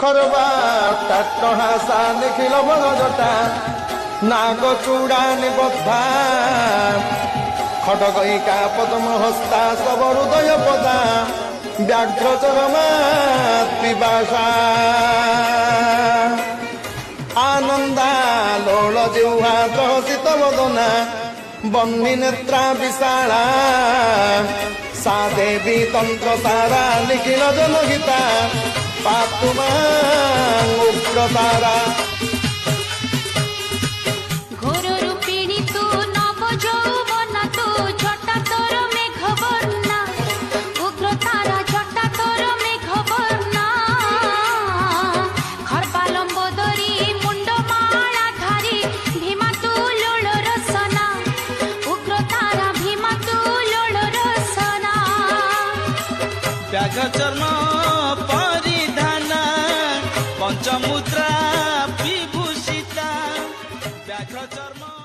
খরবা টাট্টহাসা নিখিল বগজটা নাগ চূড়ানি বদ্ধা খটগইকা পদ্ম হস্তা সব হৃদয় পদা ব্যাঘ্র চরমা পিবাসা আনন্দা লোল জিহ্বা প্রহসিত বদনা বহ্নি নেত্রা বিশালা সা দেবী তন্ত্র সারা নিখিল জনহিতা পাতু মাং উগ্রতারা ব্যাঘ চর্ম পরিধান পঞ্চমুদ্রা বিভূষিতা ব্যাঘ চর্ম